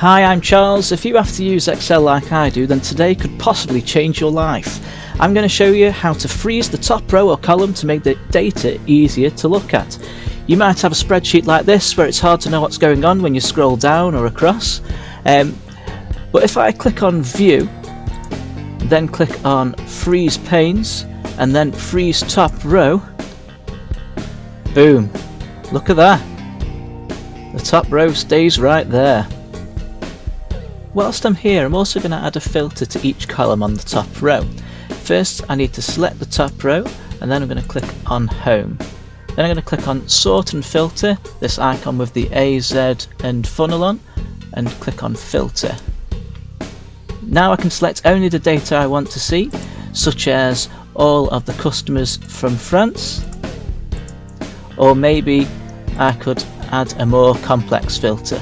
Hi, I'm Charles. If you have to use Excel like I do, then today could possibly change your life. I'm going to show you how to freeze the top row or column to make the data easier to look at. You might have a spreadsheet like this where it's hard to know what's going on when you scroll down or across. But if I click on View, then click on Freeze Panes, and then Freeze Top Row, boom, look at that. The top row stays right there. Whilst I'm here, I'm also going to add a filter to each column on the top row. First, I need to select the top row, and then I'm going to click on Home. Then I'm going to click on Sort and Filter, this icon with the A, Z and funnel on, and click on Filter. Now I can select only the data I want to see, such as all of the customers from France, or maybe I could add a more complex filter.